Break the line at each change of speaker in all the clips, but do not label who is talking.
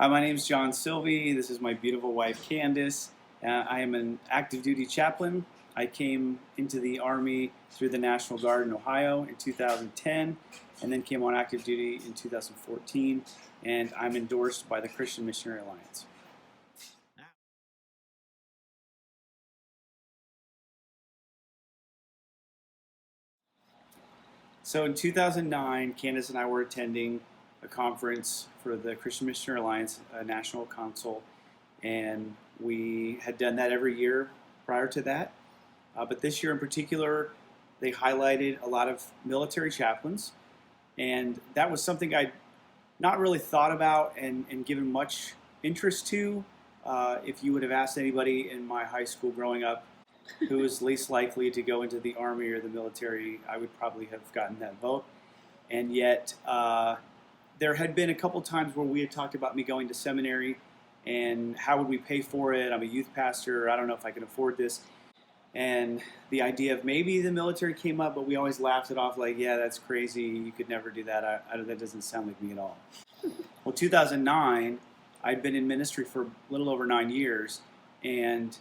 Hi, my name is John Silvey. This is my beautiful wife, Candace. I am an active duty chaplain. I came into the Army through the National Guard in Ohio in 2010 and then came on active duty in 2014, and I'm endorsed by the Christian Missionary Alliance. So in 2009, Candace and I were attending a conference for the Christian Missionary Alliance, a national council, and we had done that every year prior to that. But this year in particular, they highlighted a lot of military chaplains, and that was something I'd not really thought about and given much interest to. If you would have asked anybody in my high school growing up who was least likely to go into the Army or the military, I would probably have gotten that vote. And yet, there had been a couple times where we had talked about me going to seminary and how would we pay for it. I'm a youth pastor. I don't know if I can afford this. And the idea of maybe the military came up, but we always laughed it off like, yeah, that's crazy. You could never do that. That doesn't sound like me at all. Well, 2009, I'd been in ministry for a little over 9 years, and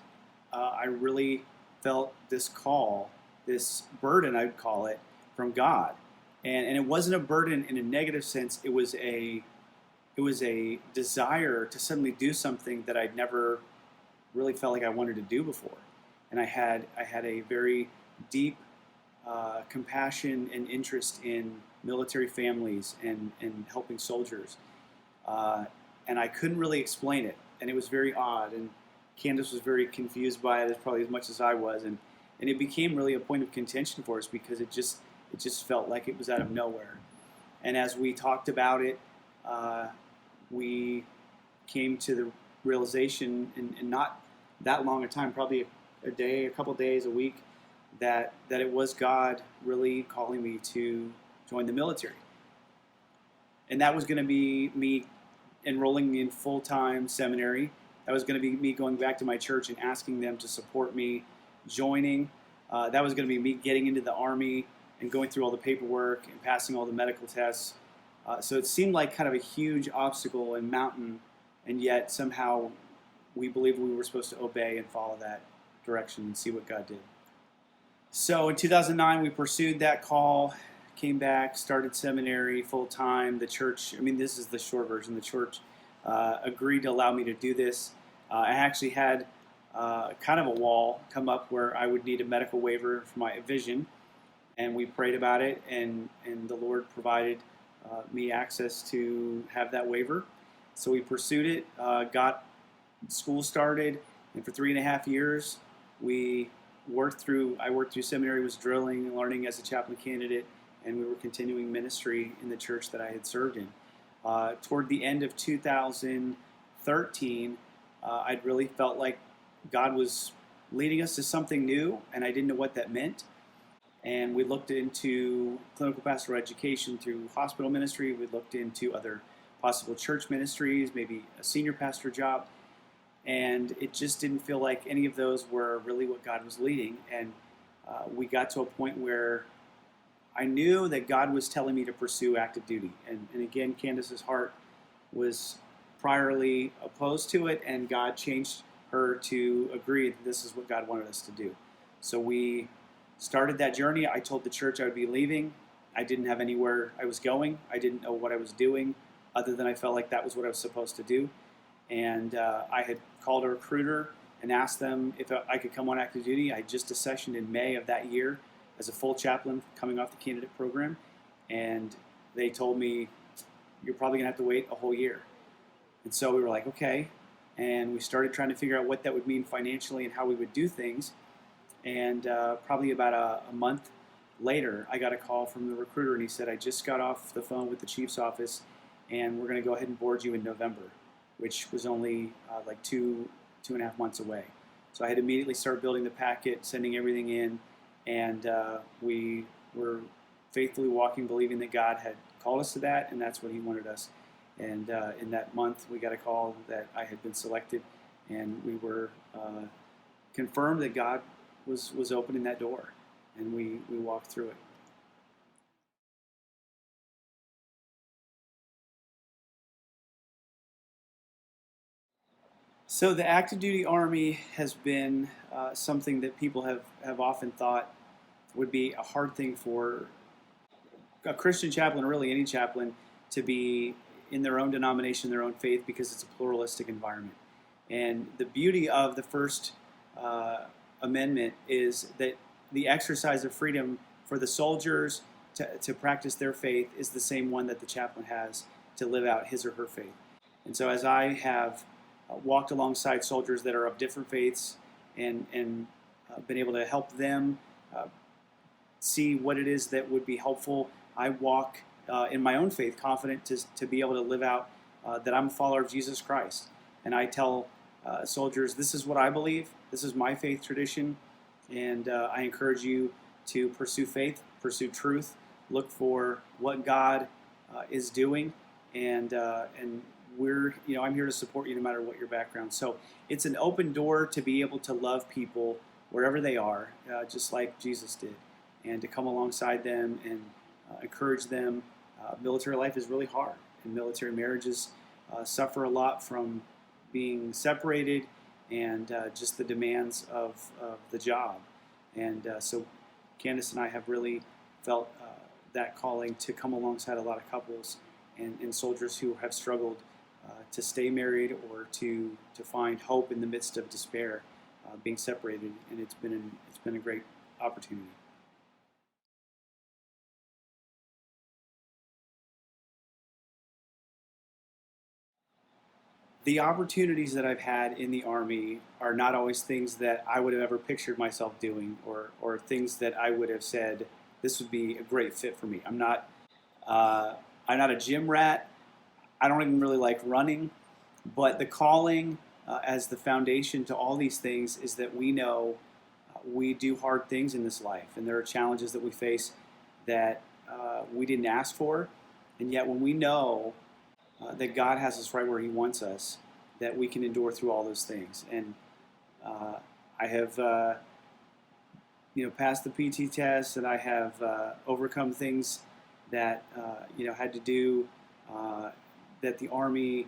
I really felt this call, this burden, I'd call it, from God. And it wasn't a burden in a negative sense. It was a desire to suddenly do something that I'd never really felt like I wanted to do before. And I had a very deep compassion and interest in military families and helping soldiers. And I couldn't really explain it. And it was very odd. And Candace was very confused by it, probably as much as I was. And it became really a point of contention for us because it just felt like it was out of nowhere. And as we talked about it, we came to the realization in not that long a time, probably a day, a couple days, a week, that it was God really calling me to join the military. And that was going to be me enrolling in full-time seminary. That was going to be me going back to my church and asking them to support me joining. That was going to be me getting into the Army and going through all the paperwork and passing all the medical tests. So it seemed like kind of a huge obstacle and mountain, and yet somehow we believed we were supposed to obey and follow that direction and see what God did. So in 2009, we pursued that call, came back, started seminary full-time. The church, this is the short version, the church agreed to allow me to do this. I actually had kind of a wall come up where I would need a medical waiver for my vision, and we prayed about it, and the Lord provided me access to have that waiver. So we pursued it, got school started, and for 3.5 years, I worked through seminary, was drilling and learning as a chaplain candidate, and we were continuing ministry in the church that I had served in. Toward the end of 2013, I'd really felt like God was leading us to something new, and I didn't know what that meant. And we looked into clinical pastoral education through hospital ministry. We looked into other possible church ministries, maybe a senior pastor job. And it just didn't feel like any of those were really what God was leading. And we got to a point where I knew that God was telling me to pursue active duty. And again, Candace's heart was priorly opposed to it, and God changed her to agree that this is what God wanted us to do. So we started that journey. I told the church I would be leaving. I didn't have anywhere I was going. I didn't know what I was doing, other than I felt like that was what I was supposed to do. And I had called a recruiter and asked them if I could come on active duty. I just accessioned in May of that year as a full chaplain coming off the candidate program. And they told me, you're probably going to have to wait a whole year. And so we were like, okay. And we started trying to figure out what that would mean financially and how we would do things. And probably about a month later, I got a call from the recruiter, and he said, I just got off the phone with the chief's office, and we're going to go ahead and board you in November, which was only like 2.5 months away. So I had to immediately start building the packet, sending everything in, and we were faithfully walking, believing that God had called us to that, and that's what He wanted us. And in that month, we got a call that I had been selected, and we were confirmed that God was opening that door, and we walked through it. So the active duty Army has been something that people have often thought would be a hard thing for a Christian chaplain, or really any chaplain, to be in their own denomination, their own faith, because it's a pluralistic environment. And the beauty of the First Amendment is that the exercise of freedom for the soldiers to practice their faith is the same one that the chaplain has to live out his or her faith. And so as I have walked alongside soldiers that are of different faiths and been able to help them see what it is that would be helpful, I walk in my own faith, confident to be able to live out that I'm a follower of Jesus Christ. And I tell soldiers, this is what I believe, this is my faith tradition, and I encourage you to pursue faith, pursue truth, look for what God is doing, and I'm here to support you no matter what your background. So it's an open door to be able to love people wherever they are, just like Jesus did, and to come alongside them and encourage them. Military life is really hard, and military marriages suffer a lot from being separated and just the demands of the job. And so Candace and I have really felt that calling to come alongside a lot of couples and soldiers who have struggled to stay married or to find hope in the midst of despair, being separated, and it's been a great opportunity. The opportunities that I've had in the Army are not always things that I would have ever pictured myself doing, or things that I would have said this would be a great fit for me. I'm not a gym rat. I don't even really like running, but the calling as the foundation to all these things is that we know we do hard things in this life, and there are challenges that we face that we didn't ask for, and yet when we know that God has us right where He wants us, that we can endure through all those things. And I have, passed the PT test, and I have overcome things that had to do that the Army,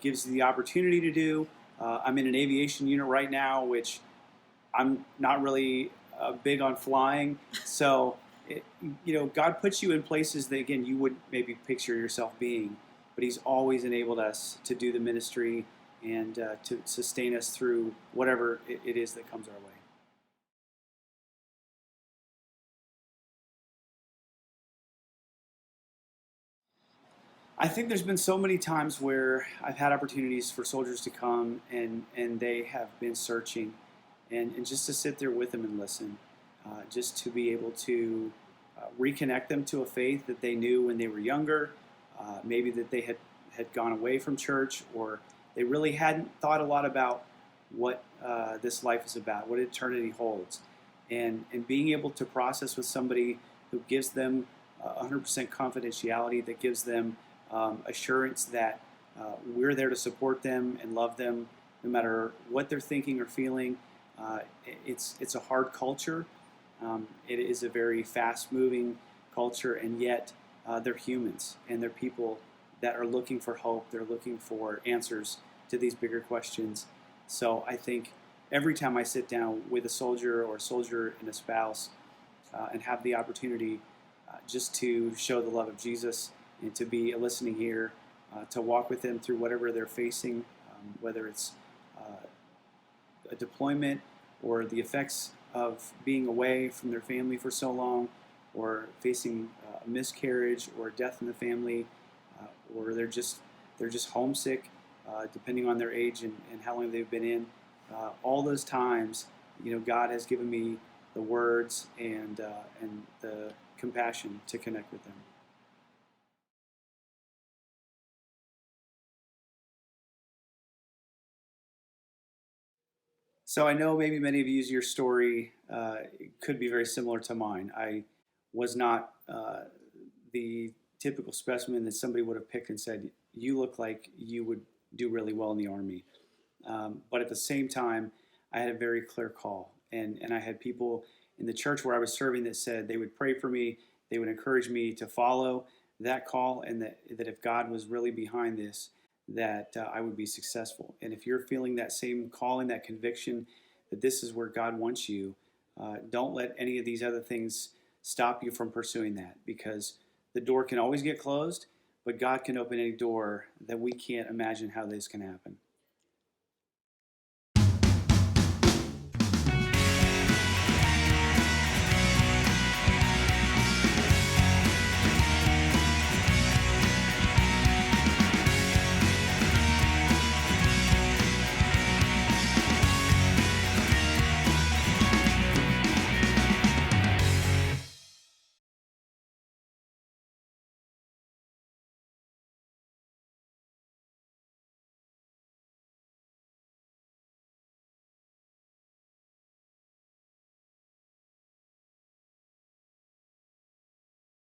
gives you the opportunity to do. I'm in an aviation unit right now, which I'm not really big on flying, so God puts you in places that, again, you wouldn't maybe picture yourself being, but He's always enabled us to do the ministry and to sustain us through whatever it is that comes our way. I think there's been so many times where I've had opportunities for soldiers to come and they have been searching, and just to sit there with them and listen, just to be able to reconnect them to a faith that they knew when they were younger, maybe that they had gone away from church, or they really hadn't thought a lot about what this life is about, what eternity holds. And being able to process with somebody who gives them 100% confidentiality, that gives them assurance that we're there to support them and love them no matter what they're thinking or feeling. It's a hard culture. It is a very fast-moving culture, and yet they're humans, and they're people that are looking for hope. They're looking for answers to these bigger questions. So I think every time I sit down with a soldier or a soldier and a spouse and have the opportunity just to show the love of Jesus and to be a listening ear, to walk with them through whatever they're facing, whether it's a deployment or the effects of being away from their family for so long, or facing a miscarriage or death in the family, or they're just homesick, depending on their age and how long they've been in. All those times, God has given me the words and the compassion to connect with them. So I know maybe many of you, your story could be very similar to mine. I was not the typical specimen that somebody would have picked and said, you look like you would do really well in the Army. But at the same time, I had a very clear call. And I had people in the church where I was serving that said they would pray for me, they would encourage me to follow that call, and that if God was really behind this, that I would be successful. And if you're feeling that same calling, that conviction that this is where God wants you, don't let any of these other things stop you from pursuing that, because the door can always get closed, but God can open any door that we can't imagine how this can happen.